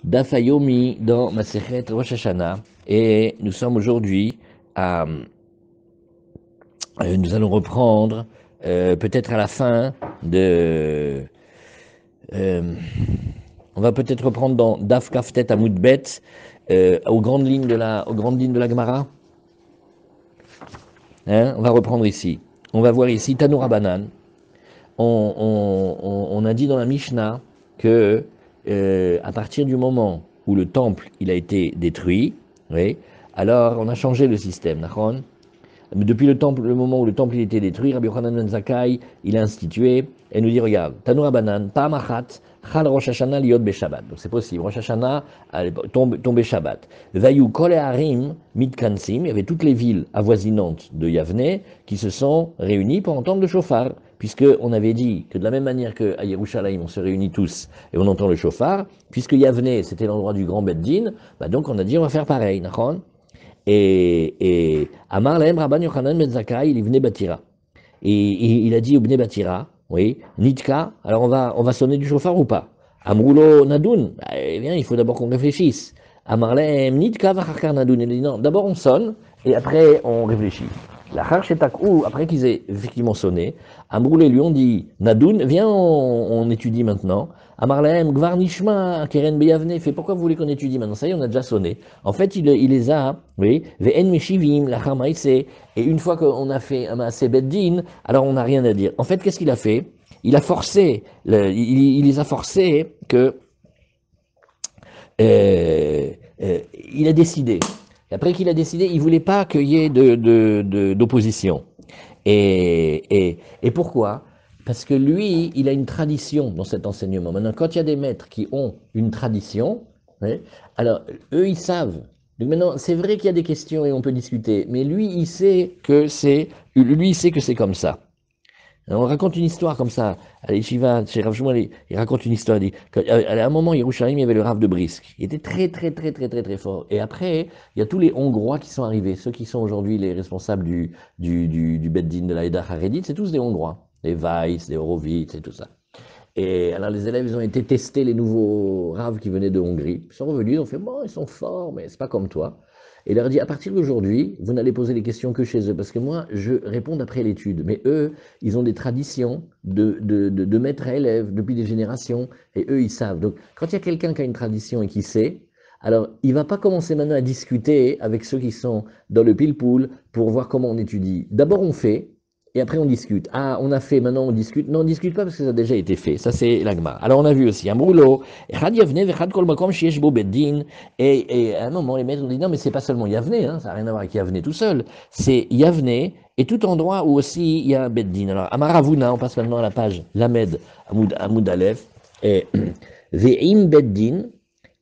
Dafayomi dans Masechet Rosh Hashanah et nous sommes aujourd'hui à... nous allons reprendre peut-être à la fin de... on va peut-être reprendre dans Daf Kaftet Amoudbet aux grandes lignes de la Gemara. Hein, on va reprendre ici. On va voir ici Tanoura Banan. On a dit dans la Mishnah que à partir du moment où le temple il a été détruit, oui, alors on a changé le système. Depuis le moment où le temple il a été détruit, Rabbi Yochanan ben Zakkai, il a institué et nous dit regarde, Tanoura Banan, Pa'amachat, Chal Rosh Hashanah liot Beshabbat. Donc c'est possible, Rosh Hashanah tomber Shabbat. Vayu Kol Harim Mitkansim, il y avait toutes les villes avoisinantes de Yavne qui se sont réunies pour entendre le shofar, puisqu'on avait dit que de la même manière qu'à Yerushalayim on se réunit tous et on entend le shofar, puisque Yavne c'était l'endroit du grand Beddin, bah donc on a dit on va faire pareil, Nachon. Et Amar Lahem Rabban Yochanan ben Zakkai, il venait Batira. Et il a dit au Bnei Batira, oui, Nitka, alors on va sonner du chauffard ou pas? Amroulo Nadoun, eh bien, il faut d'abord qu'on réfléchisse. Amar Lahem Nitka Vacharkar Nadoun, il dit non, d'abord on sonne et après on réfléchit. La Harchetak, après qu'ils aient effectivement sonné, Amroulé lui ont dit, Nadoun, viens, on étudie maintenant. Amarlahem, Gvar Nishma, Keren Beyavne, fait pourquoi vous voulez qu'on étudie maintenant? Ça y est, on a déjà sonné. En fait, il les a, oui, Ve'en Meshivim, la Chamaïse, et une fois qu'on a fait un Maaseh Beddin, alors on n'a rien à dire. En fait, qu'est-ce qu'il a fait? Il a forcé, il les a forcés que, euh, il a décidé. Et après qu'il a décidé, il voulait pas qu'il y ait d'opposition. Et pourquoi? Parce que lui, il a une tradition dans cet enseignement. Maintenant, quand il y a des maîtres qui ont une tradition, ouais, alors eux, ils savent. Donc maintenant, c'est vrai qu'il y a des questions et on peut discuter, mais lui, il sait que c'est comme ça. Alors, on raconte une histoire comme ça. Allez, Shiva, chez Rav Shmuel, il raconte une histoire. À un moment, Yerushalayim, il y avait le Rav de Brisk. Il était très, très, très, très, très, très fort. Et après, il y a tous les Hongrois qui sont arrivés. Ceux qui sont aujourd'hui les responsables du Beddin de l'Aïda Haredit, c'est tous des Hongrois. Les Weiss, les Horowitz et tout ça. Et alors, les élèves, ils ont été tester les nouveaux Rav qui venaient de Hongrie. Ils sont revenus, ils ont fait, bon, ils sont forts, mais c'est pas comme toi. Et il leur dit, à partir d'aujourd'hui, vous n'allez poser les questions que chez eux, parce que moi, je réponds d'après l'étude. Mais eux, ils ont des traditions de maître à élève depuis des générations, et eux, ils savent. Donc, quand il y a quelqu'un qui a une tradition et qui sait, alors il ne va pas commencer maintenant à discuter avec ceux qui sont dans le pile-poule pour voir comment on étudie. D'abord, on fait, et après on discute. Ah, on a fait, maintenant on discute. Non, on ne discute pas parce que ça a déjà été fait. Ça, c'est l'agma. Alors, on a vu aussi, Amroulo, Echad Yavne, Vechad Kol Makom, Shiesh Bo Beddin. Et à un moment, les maîtres ont dit, non, mais c'est pas seulement Yavne, hein, ça n'a rien à voir avec Yavne tout seul. C'est Yavne et tout endroit où aussi il y a un Beddin. Alors, Amaravuna, on passe maintenant à la page Lamed, Amoud Aleph, et Ve'im Beddin,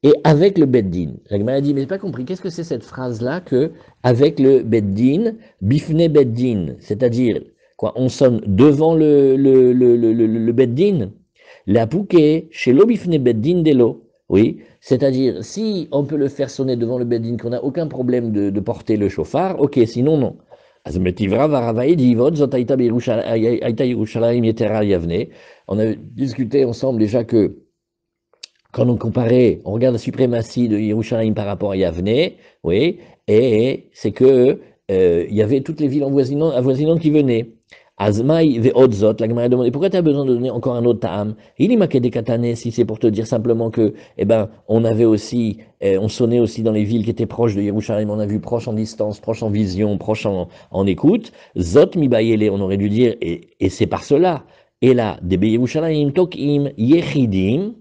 et avec le Beddin. L'agma a dit, mais j'ai pas compris, qu'est-ce que c'est cette phrase-là que avec le Beddin, Bifne Beddin, c'est-à-dire, quoi, on sonne devant le Beddin, la pouké, chez l'obifne Beddin d'Elo. Oui, c'est-à-dire, si on peut le faire sonner devant le Beddin, qu'on n'a aucun problème de porter le chauffard, ok, sinon non. On a discuté ensemble déjà que quand on comparait, on regarde la suprématie de Yerushalayim par rapport à Yavne, oui, et c'est que il y avait toutes les villes avoisinantes qui venaient. Azmaï ve'odzot, la Gemara a demandé pourquoi tu as besoin de donner encore un autre ta'am? Il y des katane, si c'est pour te dire simplement que, eh ben, on avait aussi, on sonnait aussi dans les villes qui étaient proches de Yerushalayim, on a vu proche en distance, proche en vision, proche en écoute. Zot mi bayele, on aurait dû dire, et c'est par cela. Et là, des Yerushalayim tokim yechidim,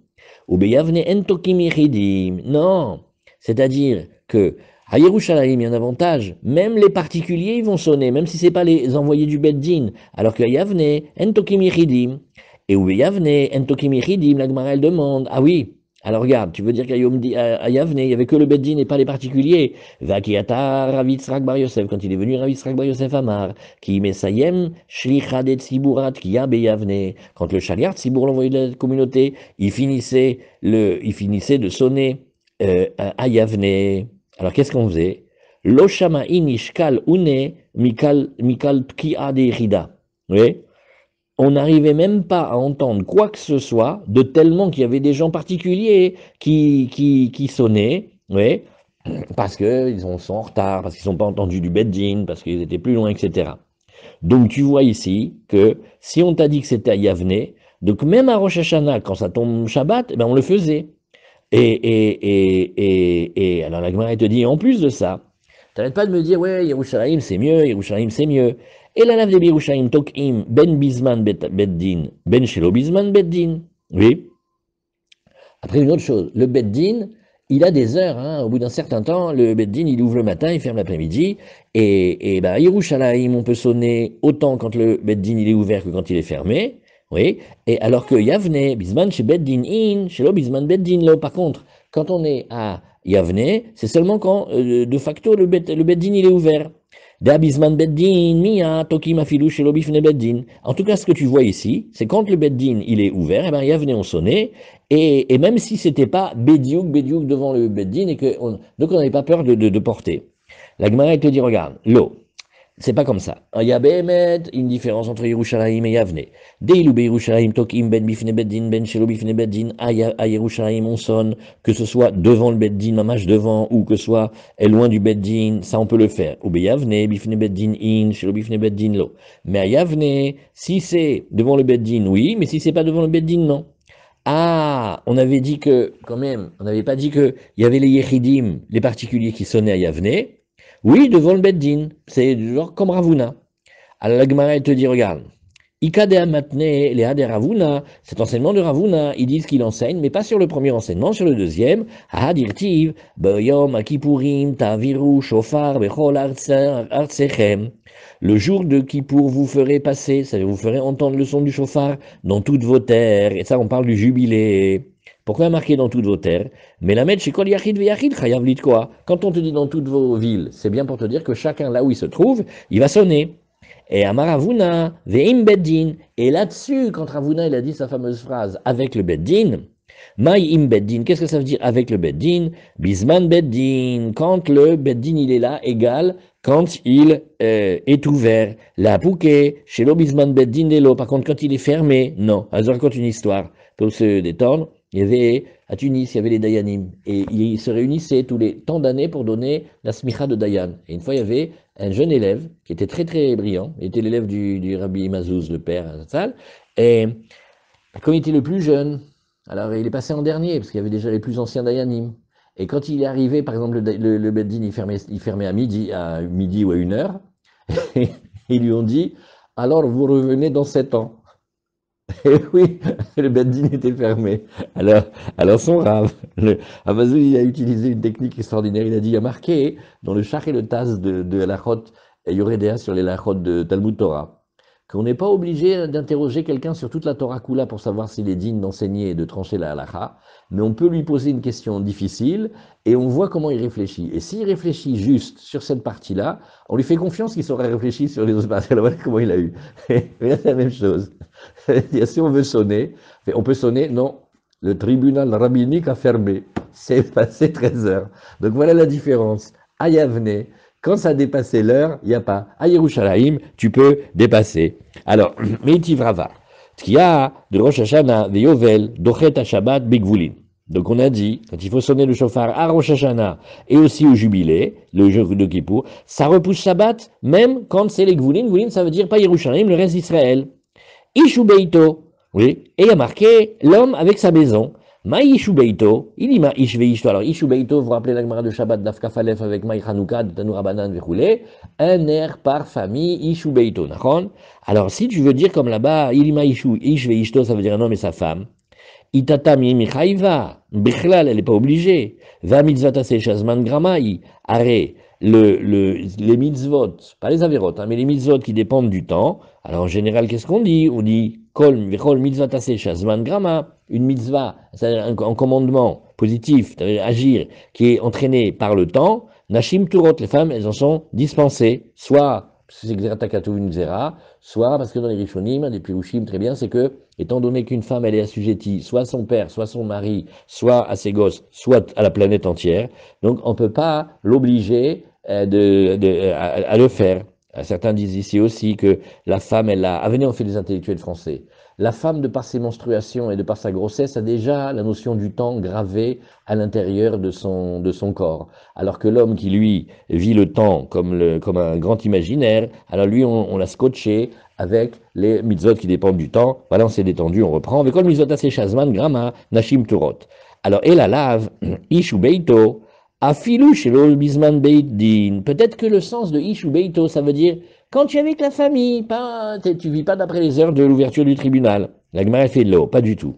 ou beyavne en tokim yechidim. Non, c'est-à-dire que à Yerushalayim, il y a un avantage. Même les particuliers, ils vont sonner, même si ce n'est pas les envoyés du Beddin. Alors qu'à Yavne, en tokim yechidim. Et où Yavne, en tokim yechidim, la Gemara, elle demande, ah oui, alors regarde, tu veux dire qu'à Yavne, il n'y avait que le Beddin et pas les particuliers. Vakiata Ravitzrak Bar Yosef, quand il est venu Ravitzrak Bar Yosef Amar, qui mesayem shlichad et tziburat kiya beyavne. Quand le Shaliar Tzibour, l'envoyé de la communauté, il finissait de sonner à Yavne. Alors qu'est-ce qu'on faisait? Loshama inishkal une mikal tki'a de rida. Oui. on n'arrivait même pas à entendre quoi que ce soit, de tellement qu'il y avait des gens particuliers qui sonnaient, ouais, parce qu'ils sont en retard, parce qu'ils n'ont pas entendu du Beddin, parce qu'ils étaient plus loin, etc. Donc tu vois ici que si on t'a dit que c'était à Yavne, donc même à Rosh Hashanah, quand ça tombe Shabbat, eh ben on le faisait. Et alors la Gemara elle te dit, en plus de ça, t'arrêtes pas de me dire, ouais, Yerushalayim c'est mieux. Et la lave de Yerushalayim tokim ben bisman beddin, ben shelo bisman beddin. Oui. Après une autre chose, le beddin, il a des heures, hein. Au bout d'un certain temps, le beddin, il ouvre le matin, il ferme l'après-midi. Et bah, Yerushalayim, on peut sonner autant quand le beddin il est ouvert que quand il est fermé. Oui. Et alors que Yavne, bisman chez beddin in, shelo bisman beddin lo. Par contre, quand on est à Yavne, c'est seulement quand, de facto, le beddin il est ouvert. Da bisman beddin, mia, tokim afilu shelo bifne beddin. En tout cas, ce que tu vois ici, c'est quand le beddin il est ouvert, et ben Yavne on sonnait. Et même si c'était pas Bédiouk devant le Beddin, donc on n'avait pas peur de porter. La Gemara te dit, regarde, l'eau, c'est pas comme ça. Il y a Béhémet, une différence entre Yerushalayim et Yavne. Deilu Yerushalayim tokim ben bifne beddin, ben shelo bifne beddin, à Yerushalayim on sonne, que ce soit devant le beddin, mamash devant, ou que ce soit loin du beddin, ça on peut le faire. Ou Yavne, bifne beddin in, shelo bifne beddin lo. Mais à Yavne, si c'est devant le beddin, oui, mais si c'est pas devant le beddin, non. Ah, on avait dit que, quand même, on n'avait pas dit qu'il y avait les Yechidim, les particuliers qui sonnaient à Yavne. Oui, devant le Beddin, c'est genre comme Ravuna. Alors la Gemara, elle te dit, regarde, Ikadea matne, les de Ravuna, cet enseignement de Ravuna, ils disent qu'il enseigne, mais pas sur le premier enseignement, sur le deuxième. Ah, dirtiv, Bayom, Akipurim, Taviru, Shofar, Bechol, Artsechem. Le jour de Kippour, vous ferez passer, c'est-à-dire vous ferez entendre le son du chauffard dans toutes vos terres. Et ça, on parle du jubilé. Pourquoi marquer dans toutes vos terres? Mais la mettre chez Kol Yachid Veyachid, Chayav Lit quoi? Quand on te dit dans toutes vos villes, c'est bien pour te dire que chacun là où il se trouve, il va sonner. Et Amaravuna, Ve'im Beddin. Et là-dessus, quand Ravuna il a dit sa fameuse phrase avec le Beddin, Maï im Beddin, qu'est-ce que ça veut dire avec le Beddin? Bisman Beddin, quand le Beddin il est là, égal quand il est ouvert. La Pouké, chez lo Bisman Beddin de l'eau. Par contre, quand il est fermé, non. Alors, je raconte une histoire pour se détendre. Il y avait, à Tunis, il y avait les Dayanim. Et ils se réunissaient tous les temps d'années pour donner la smicha de Dayan. Et une fois, il y avait un jeune élève qui était très très brillant. Il était l'élève du Rabbi Mazouz, le père, à Zatzal. Et comme il était le plus jeune, alors il est passé en dernier, parce qu'il y avait déjà les plus anciens Dayanim. Et quand il est arrivé, par exemple, le Beddin, il fermait à midi ou à 1 heure, et ils lui ont dit, alors vous revenez dans 7 ans. Et oui, le Beddin était fermé. Alors son rave, le Amazoul, il a utilisé une technique extraordinaire. Il a dit, il y a marqué dans le Shach et le Taz de Lachot, et Yoredea sur les Lachot de Talmud Torah, qu'on n'est pas obligé d'interroger quelqu'un sur toute la Torah Kula pour savoir s'il est digne d'enseigner et de trancher la halacha, mais on peut lui poser une question difficile et on voit comment il réfléchit. Et s'il réfléchit juste sur cette partie-là, on lui fait confiance qu'il saura réfléchir sur les autres parties. Alors voilà comment il a eu. Mais là, c'est la même chose. Si on veut sonner, on peut sonner, non, le tribunal rabbinique a fermé. C'est passé 13 heures. Donc voilà la différence. À Yavne, quand ça a dépassé l'heure, il n'y a pas. À Yerushalayim, tu peux dépasser. Alors, Meitivrava, Tkia de Rosh Hashanah, de Yovel, Dochet Shabbat, Bigvulin. Donc on a dit, quand il faut sonner le chauffard à Rosh Hashanah et aussi au jubilé, le jour de Kippour, ça repousse Shabbat, même quand c'est les Gvulin. Gvulin, ça veut dire pas Yerushalayim, le reste d'Israël. Ishu Beito, oui, et il y a marqué l'homme avec sa maison. Ma Ishu Beito, il dit ma Ish Veishto. Alors Ishu Beito, vous vous rappelez la Gemara de Shabbat d'Afkafalef avec Maï Hanouka, de Tanoura Banan, Vechoulé, un air par famille, Ishu Beito, nachon. Alors si tu veux dire comme là-bas, il dit ma Ishu, Ish Veishto, ça veut dire un homme et sa femme. Itata mi michaïva, Bichlal, elle n'est pas obligée. Va mitzvatase shazman gramai, arrêt. Les mitzvot, pas les averot, hein, mais les mitzvot qui dépendent du temps. Alors en général, qu'est-ce qu'on dit? On dit kol mitzvatase shazman grama, une mitzvah, c'est un commandement positif, agir, qui est entraîné par le temps. Nashim turot, les femmes, elles en sont dispensées, soit c'est Xeratakatu Zera, soit parce que dans les Rishonim, les Pirushim, très bien, c'est que, étant donné qu'une femme, elle est assujettie, soit à son père, soit à son mari, soit à ses gosses, soit à la planète entière, donc on ne peut pas l'obliger à le faire. Certains disent ici aussi que la femme, elle a... Ah, venez, on fait des intellectuels français. La femme, de par ses menstruations et de par sa grossesse, a déjà la notion du temps gravée à l'intérieur de son corps. Alors que l'homme qui, lui, vit le temps comme un grand imaginaire, alors lui, on l'a scotché avec les mitzvot qui dépendent du temps. Voilà, on s'est détendu, on reprend. Avec le mitzvot assez shazman, grama, nashim turot. Alors, et la lave, ishu beito, afilu shelo bisman beit din. Peut-être que le sens de ishu beito, ça veut dire quand tu es avec la famille, pas, tu vis pas d'après les heures de l'ouverture du tribunal. La Gemara fait l'eau, pas du tout.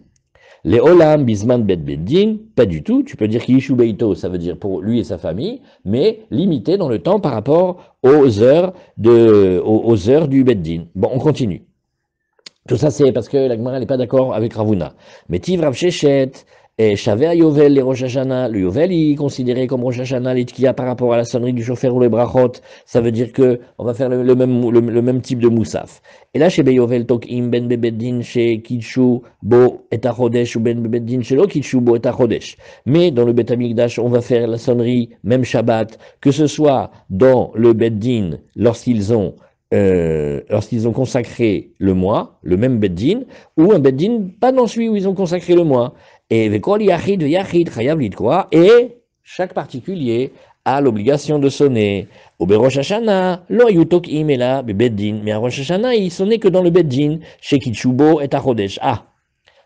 Les olam bisman bet beddin, pas du tout. Tu peux dire qu'ishu beito, ça veut dire pour lui et sa famille, mais limité dans le temps par rapport aux heures du beddin. Bon, on continue. Tout ça, c'est parce que la Gemara n'est pas d'accord avec Ravuna. Mais Tiv Rav Shechet, et Shaveh Yovel, les Rosh Hashanah, le Yovel, il est considéré comme Rosh Hashanah, l'Itkia par rapport à la sonnerie du chauffeur ou les brachot. Ça veut dire que on va faire le même type de moussaf. Et là, chez Beyovel, Tokim, Ben Bebeddin, chez Kitshu, Bo et Achodesh, ou Ben Bebeddin, chez Lo, Kitshu, Bo et Achodesh. Mais dans le Bet Amikdash, on va faire la sonnerie, même Shabbat, que ce soit dans le Beddin, lorsqu'ils ont consacré le mois, le même beddin, ou un beddin pas dans celui où ils ont consacré le mois. Et chaque particulier a l'obligation de sonner. Au Rosh Hashanah, lo yutok imela beddin, mais à Rosh Hashanah, il sonnait que dans le beddin, chez Kitshubo et Achodesh. Ah,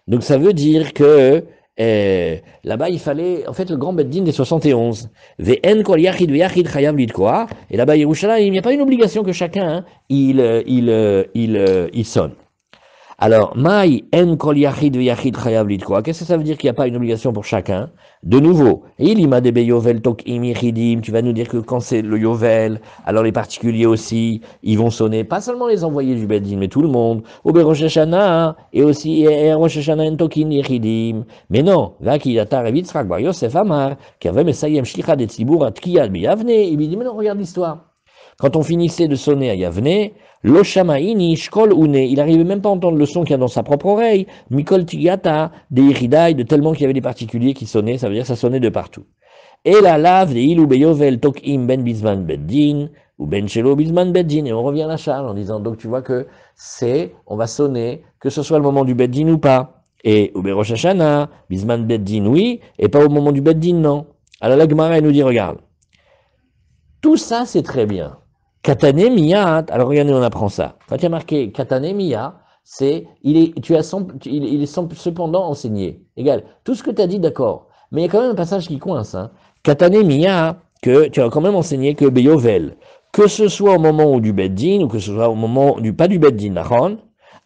donc ça veut dire que là-bas, il fallait, en fait, le grand beddin des 71. Ve'en kol yachid ve'yachid chayav lidkoa. Et là-bas, Yerushalayim, il n'y a pas une obligation que chacun, hein, il sonne. Alors, Maï en kol yachid ve'yachid chayav lidkoa. Qu'est-ce que ça veut dire qu'il n'y a pas une obligation pour chacun? De nouveau, il ima de yovel tokim yichidim. Tu vas nous dire que quand c'est le yovel, alors les particuliers aussi, ils vont sonner, pas seulement les envoyés du beddin, mais tout le monde. Au Rosh Hashanah, et aussi Rosh Hashanah en tokim yichidim. Mais non, là qui atar evitzrak bar Yosef Amar, qui avait mesayem shlicha de tzibur atkiyad biyavne, il lui dit mais non, regarde l'histoire. Quand on finissait de sonner à Yavne, lo shamaini shkol une, il n'arrivait même pas à entendre le son qu'il y a dans sa propre oreille, mikol tigata, des iridaï, de tellement qu'il y avait des particuliers qui sonnaient, ça veut dire que ça sonnait de partout. Et la lave de ilu beyovel tokim ben bisman beddin, ou ben shelo bisman beddin, et on revient à la charge en disant, donc tu vois que on va sonner, que ce soit le moment du beddin ou pas. Et ou Rosh Hashanah, bisman beddin oui, et pas au moment du beddin non. Alors la Gemara nous dit, regarde, tout ça c'est très bien. Katane miyat, alors regardez, on apprend ça. Quand il y a marqué katane miyat, il est cependant enseigné. Égal, tout ce que tu as dit, d'accord. Mais il y a quand même un passage qui coince. Hein. Katane miyat, que tu as quand même enseigné que beyovel, que ce soit au moment du beddin, ou que ce soit au moment pas du beddin, nachon,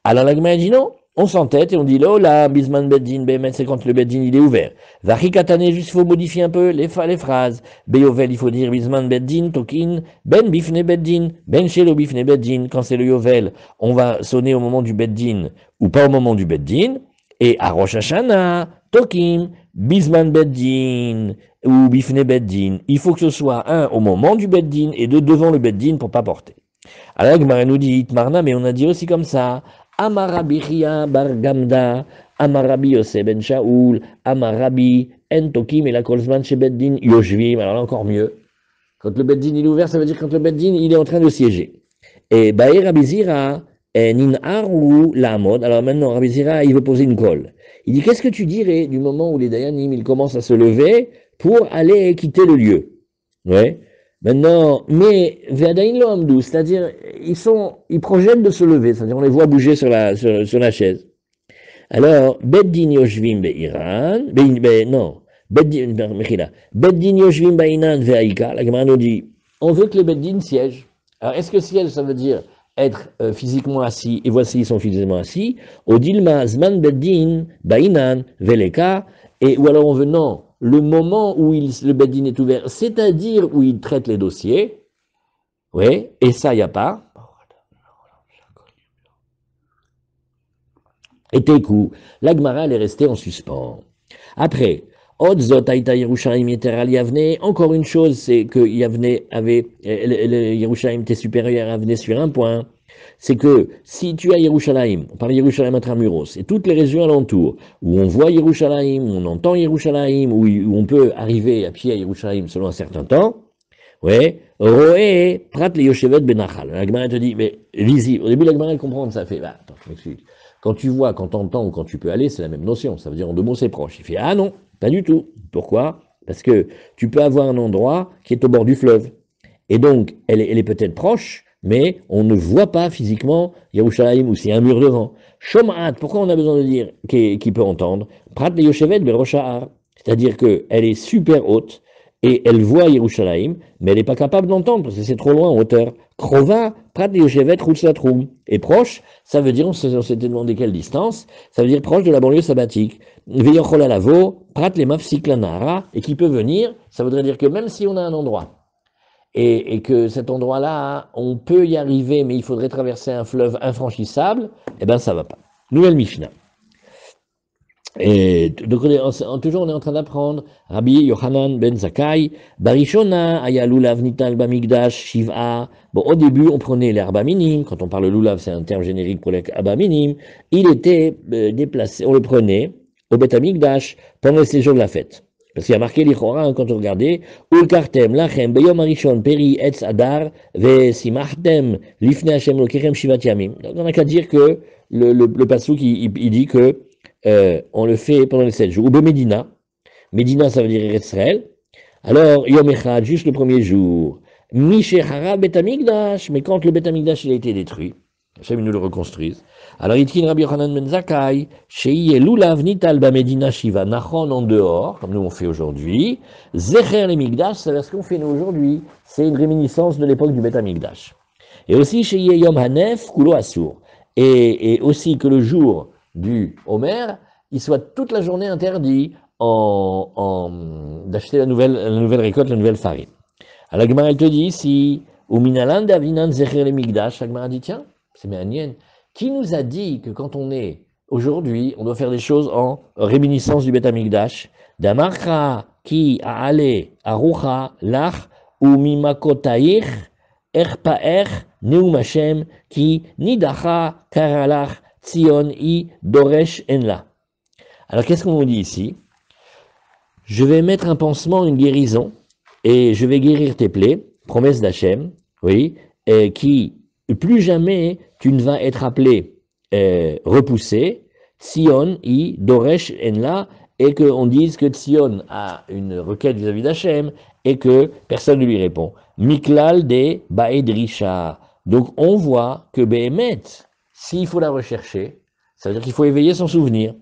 alors la Gemara dit non. On s'entête et on dit là, là, bisman beddin, bemet, c'est quand le beddin il est ouvert. Vachi katane, juste il faut modifier un peu les phrases. Beyovel, il faut dire bisman beddin, tokin, ben bifne beddin, ben shelo bifne beddin. Quand c'est le yovel, on va sonner au moment du beddin ou pas au moment du beddin. Et à Rosh Hashanah, tokin, bisman beddin ou bifne beddin. Il faut que ce soit un au moment du beddin et deux devant le beddin pour pas porter. Alors, Gemara nous dit, Itmarna, mais on a dit aussi comme ça. Amarabi Chia bar Gamda, Amarabi Yosef ben Shaoul, Amarabi Entokim et la Kolzman chez Beddin Yoshvim. Alors là encore mieux. Quand le Beddin il est ouvert, ça veut dire quand le Beddin il est en train de siéger. Et Baïr Rabizira, Nin Aru la mode. Alors maintenant, Rabizira, il veut poser une colle. Il dit, qu'est-ce que tu dirais du moment où les Dayanim ils commencent à se lever pour aller quitter le lieu? Ouais. Maintenant, mais Ve'adain lo amdou, c'est-à-dire ils projettent de se lever, c'est-à-dire on les voit bouger sur la chaise. Alors, Beddin yoshvim be'iran, non, Beddin yoshvim be'inan ve'aika, la Gemara nous dit, on veut que les Beddin siègent. Alors, est-ce que siège, ça veut dire être physiquement assis, et voici ils sont physiquement assis, Odilma zman Beddin be'inan ve'leka, ou alors on veut, non, le moment où le beddin est ouvert, c'est-à-dire où il traite les dossiers, oui, et ça, il n'y a pas. Et Tekou, la Gemara, elle est restée en suspens. Après, Odzot Aïta Yerushalayim Yeter Yavne, encore une chose, c'est que Yavne avait, Yerushalayim était supérieur à Yavne sur un point, c'est que si tu as Yerushalayim, on parle de Yerushalayim intramuros, et toutes les régions alentours, où on voit Yerushalayim, où on entend Yerushalayim, où on peut arriver à pied à Yerushalayim selon un certain temps, Ouais, Roé, Prat le Yoshevet Benachal. La Gemara te dit, mais visible. Au début, la Gemara comprend, ça fait, bah, attends, je m'excuse. Quand tu vois, quand tu entends ou quand tu peux aller, c'est la même notion. Ça veut dire en deux mots, c'est proche. Il fait, ah non, pas du tout. Pourquoi? Parce que tu peux avoir un endroit qui est au bord du fleuve. Et donc, elle est peut-être proche, mais on ne voit pas physiquement Yerushalayim ou s'il y a un mur devant. Shom'at, pourquoi on a besoin de dire qui peut entendre? Prat le Yoshevet Berosha'ar. C'est-à-dire qu'elle est super haute et elle voit Yerushalayim, mais elle n'est pas capable d'entendre parce que c'est trop loin en hauteur. Krova, Prat le Yoshevet Rutzlatrum. Et proche, ça veut dire, on s'était demandé quelle distance, ça veut dire proche de la banlieue sabbatique. Veyocholalavo, Prat le Mafsik Lanara, et qui peut venir, ça voudrait dire que même si on a un endroit, et que cet endroit-là, on peut y arriver, mais il faudrait traverser un fleuve infranchissable, eh bien ça va pas. Nouvelle Mishnah. Et donc toujours on est en train d'apprendre. Rabbi Yochanan ben Zakkai, Barishona, aya lulav nital bamigdash shiv'a. Bon, au début on prenait les arba minim. Quand on parle lulav, c'est un terme générique pour les arba minim. Il était déplacé, on le prenait au Bet Amigdash pendant le séjour de la fête. Parce qu'il y a marqué l'Ichora, hein, quand on regardait, Ulkartem, Lachem, Beyom Arishon, Peri, Etz Adar, Ve Simachtem, Lifne Hashem, Lokerem, Shivat Yamim. Donc on n'a qu'à dire que le passouk, il dit que on le fait pendant les 7 jours. Ou de Médina. Médina, ça veut dire Israël. Alors, Yom Echad, juste le premier jour. Mishechara Betamigdash. Mais quand le Betamigdash il a été détruit, Hachem nous le reconstruise. Alors, Itkin Rabbi Yochanan ben Zakkai, Shei Lulav Nital Bamedina Shiva, Nachon en dehors, comme nous on fait aujourd'hui. Zecher le Migdash, c'est ce qu'on fait nous aujourd'hui. C'est une réminiscence de l'époque du Betamigdash. Et aussi, Shei Yom Hanef, Kulo Asur. Et aussi que le jour du Homer, il soit toute la journée interdit d'acheter la nouvelle récolte, la nouvelle farine. Alors la Gemara, elle te dit ici, au Minaland Avinan Zecher le Migdash, la Gemara dit, tiens, c'est Méanienne, qui nous a dit que quand on est aujourd'hui, on doit faire des choses en réminiscence du Beth Amigdash, Damarcha ki aale arucha lach ou mimakotaich erpaer neum Hashem ki nidacha karalach Tzion i doresh enla. Alors qu'est-ce qu'on nous dit ici? Je vais mettre un pansement, une guérison, et je vais guérir tes plaies, promesse d'Hachem, oui, qui plus jamais tu ne vas être appelé repoussé, Tzion i doresh enla, et qu'on dise que Tzion a une requête vis-à-vis d'Hachem, et que personne ne lui répond. Miklal de baedrisha. Donc on voit que Behemet, s'il faut la rechercher, ça veut dire qu'il faut éveiller son souvenir.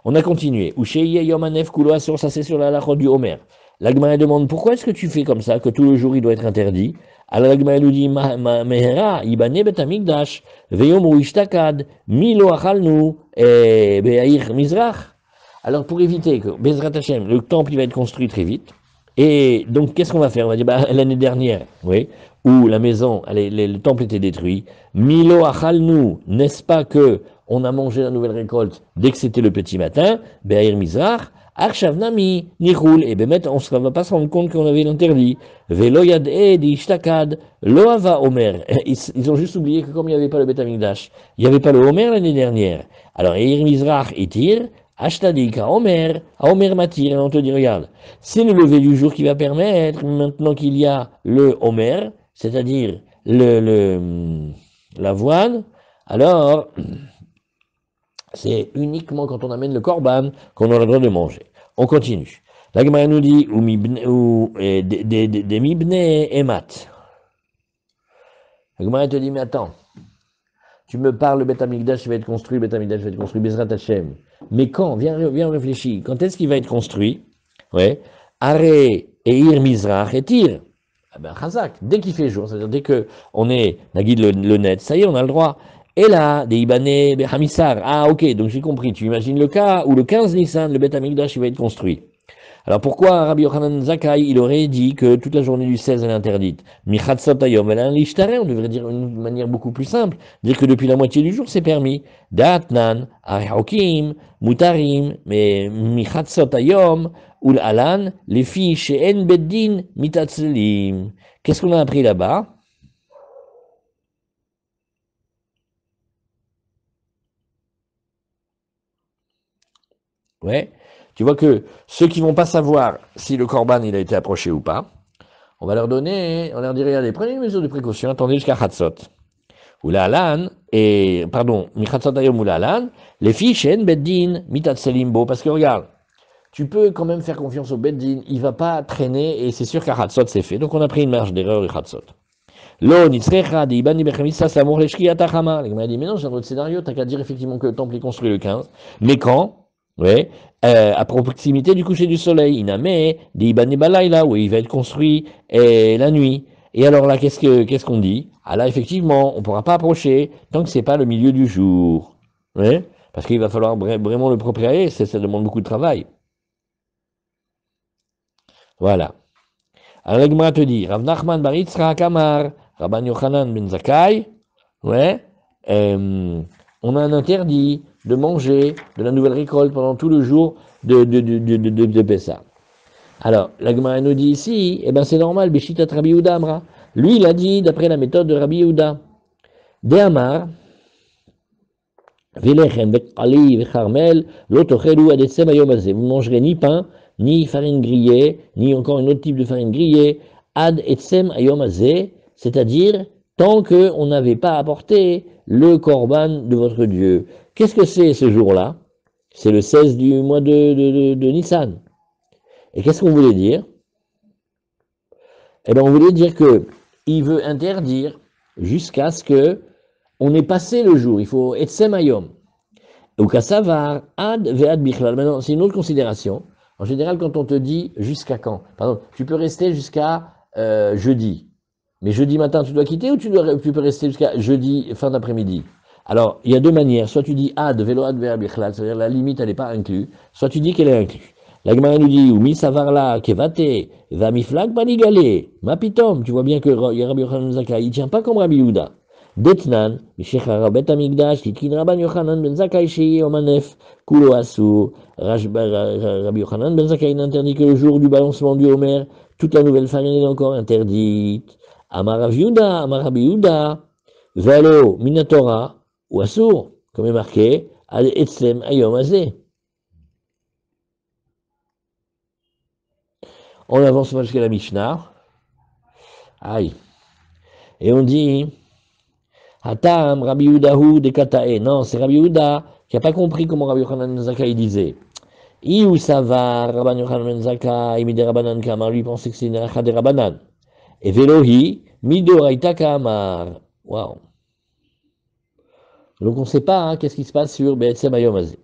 On a continué. Usheye Yomanef Kulo ça c'est sur la lachot du Homer. L'Agma demande pourquoi est-ce que tu fais comme ça, que tout le jour il doit être interdit. Alors l'Agma nous dit Mehera, Ibane Betamigdash, Veyom Uishtakad, Milo Achalnu, Beair Mizrach. Alors pour éviter que Bezrat Hashem, le temple il va être construit très vite. Et donc qu'est-ce qu'on va faire? On va dire l'année dernière, oui, où la maison, le temple était détruit. Milo Achalnu, n'est-ce pas que on a mangé la nouvelle récolte dès que c'était le petit matin, Be'er Mizrach, Arshavnami, Nichul, et Bemet, on ne va pas se rendre compte qu'on avait l'interdit. Velo Yad'e, Ishtakad, Loava Omer. Ils ont juste oublié que comme il n'y avait pas le Bet Amikdash, il n'y avait pas le Omer l'année dernière. Alors, Eir Mizrach et Tir, Ashtadik à Omer Matir, et on te dit, regarde, c'est le lever du jour qui va permettre, maintenant qu'il y a le Omer, c'est-à-dire l'avoine, alors, c'est uniquement quand on amène le korban qu'on aura le droit de manger. On continue. La Gemara nous dit des mibne emat. La Gemara te dit mais attends, tu me parles le Beth Amikdash va être construit, le Beth Amikdash va être construit, Bezrat Hashem. Mais quand? Viens réfléchir. Quand est-ce qu'il va être construit? Ouais. Are et Ir Mizrach et Tir. Ah ben Chazak. Dès qu'il fait jour, c'est-à-dire dès que on est Nagid le net, ça y est, on a le droit. Et là, des Ibanais, Hamissar. Ah, ok, donc j'ai compris. Tu imagines le cas où le 15 Nissan, le Beth Amikdash, il va être construit. Alors pourquoi Rabbi Yochanan Zakkai, il aurait dit que toute la journée du 16 elle est interdite? Michatzot hayom elle a un lishtare, on devrait dire d'une manière beaucoup plus simple, dire que depuis la moitié du jour c'est permis. Datnan, arihokim, mutarim, mais michatzot hayom, ul alan, les filles chez En Beddin, mitatzlim. Qu'est-ce qu'on a appris là-bas? Ouais. Tu vois que ceux qui vont pas savoir si le korban il a été approché ou pas, On va leur donner, on leur dit, regardez, prenez une mesure de précaution, attendez jusqu'à Chatzot. Ou la Alan, et, pardon, Michatzot Ayom ou la Alan, les fiches, Beddin, Mitat Selimbo, parce que regarde, tu peux quand même faire confiance au Beddin, il va pas traîner, et c'est sûr qu'à Chatzot c'est fait. Donc on a pris une marge d'erreur de Chatzot. Lo, Nitzrecha, Ibani Bechemissa, Samour, Leshki, Atachama. Il m'a dit, mais non, j'ai un autre scénario, t'as qu'à dire effectivement que le temple est construit le 15. Mais quand? Ouais, à proximité du coucher du soleil. Iname, Ibani Balaïla, où il va être construit la nuit. Et alors là, qu'est-ce qu'on dit? Ah là, effectivement, on ne pourra pas approcher tant que c'est pas le milieu du jour. Ouais, parce qu'il va falloir vraiment le préparer, ça demande beaucoup de travail. Voilà. Alors, la Gemara te dit, Rav Nachman bar Yitzchak Amar, Rabban Yochanan ben Zakkai, ouais, on a un interdit de manger de la nouvelle récolte pendant tout le jour de Pessah. Alors, la Gemara nous dit ici, eh ben c'est normal, Beshitat Rabbi Yehuda Amra. Lui, il a dit d'après la méthode de Rabbi Yehuda. De Amar, Velechem, Vekali, Vecharmel, Lotochelu, Adetsem, Ayomazé. Vous ne mangerez ni pain, ni farine grillée, ni encore un autre type de farine grillée, Ad Etsem, Ayomazé, c'est-à-dire tant qu'on n'avait pas apporté le korban de votre Dieu. Qu'est-ce que c'est ce jour-là? C'est le 16 du mois de Nissan. Et qu'est-ce qu'on voulait dire? Eh bien, on voulait dire que il veut interdire jusqu'à ce que on ait passé le jour. Il faut etsem ayom. Ou kassavar ad ve'ad bichlal. Maintenant, c'est une autre considération. En général, quand on te dit jusqu'à quand, pardon, tu peux rester jusqu'à jeudi. Mais jeudi matin, tu dois quitter ou tu peux rester jusqu'à jeudi fin d'après-midi. Alors, il y a deux manières. Soit tu dis ad velo ad ve'ad bichlal, c'est-à-dire la limite, elle n'est pas inclue. Soit tu dis qu'elle est inclue. La Gemara nous dit, mi savarla kevate, va miflag banigale, ma pitom, tu vois bien que Rabbi Yochanan ben Zakkai, il tient pas comme Rabbi Yehuda. Detnan, Mishech Harabet Amigdash, Tikin Rabban Yochanan ben Zakkai shei omanef, kulo asur, Rabbi Yochanan ben Zakkai n'interdit que le jour du balancement du Homer, toute la nouvelle farine est encore interdite. Amar Rabbi Yehuda, velo minatora, ou asur, comme est marqué, al etzem ayom azeh. On avance jusqu'à la Mishnah. Aïe. Et on dit, Hatam, Rabbi Yehudahu de Katae. Non, c'est Rabbi Yehuda qui n'a pas compris comment Rabbi Yochanan ben Zakkai disait. Iou Savar, Rabban Yochanan ben Zakkai, Mide Rabbanan Kamar, lui pensait que c'est une Racha de Rabbanan. Et Velohi, Midoraita Kamar. Waouh. Donc on ne sait pas hein, qu'est-ce qui se passe sur Be'etzem Hayom Hazeh.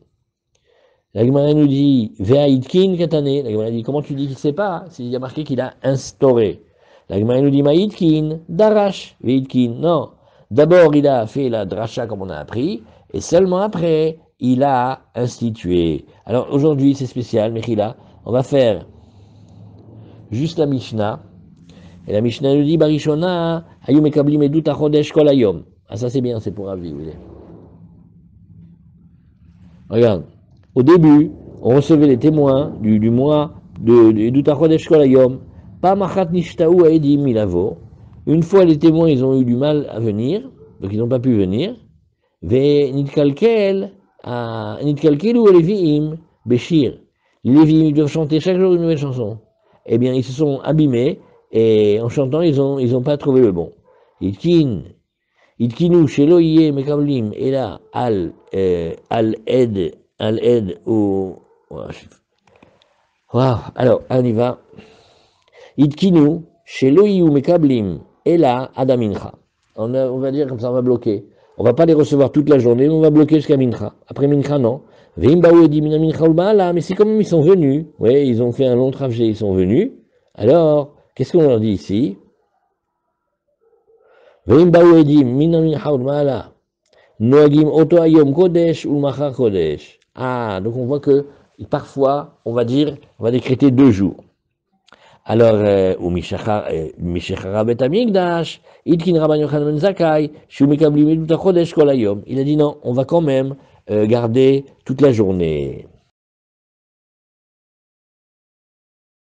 La Gemara nous dit, Ve'aitkin Katane. La Gemara dit, comment tu dis qu'il ne sait pas? S'il y a marqué qu'il a instauré. La Gemara nous dit, Maïtkin, Darash, Veitkin. Non. D'abord, il a fait la dracha comme on a appris, et seulement après, il a institué. Alors aujourd'hui, c'est spécial, Mechila. On va faire juste la Mishnah. Et la Mishnah nous dit, Barishona, Ayum Ekablim Edut Achodesh Kol Ayom. Ah, ça c'est bien, c'est pour Ravi, oui. Regarde. Au début, on recevait les témoins du mois de Tachodesh Kol Hayom. Pas Machat Nishtaou Aedim Milavo. Une fois les témoins, ils ont eu du mal à venir, donc ils n'ont pas pu venir. Ve Nitkalkel ou Leviim Beshir. Les Leviim doivent chanter chaque jour une nouvelle chanson. Eh bien, ils se sont abîmés et en chantant, ils ont pas trouvé le bon. Itkinu Shelo Iye Mekablim Ela Al Ed. Al-Ed ou... Wow. Alors, on y va. Itkinu, chez Loïou Mekablim, et là, Adamincha. On va dire comme ça, on va bloquer. On va pas les recevoir toute la journée, mais on va bloquer jusqu'à Mincha. Après Mincha, non. Veimbaou Edi Mincha Ulbaala, mais c'est comme ils sont venus. Oui, ils ont fait un long trajet, ils sont venus. Alors, qu'est-ce qu'on leur dit ici? Veimbaou Edi Mincha Ulbaala. Noagim Oto Ayom Kodesh ou Machar Kodesh. Ah, donc on voit que parfois, on va décréter 2 jours. Alors, ou Mishachara Bet Amigdash, Itkin Rabban Yochanan ben Zakkai, Shumikablim Edut HaChodesh Kol Hayom. Il a dit non, on va quand même garder toute la journée.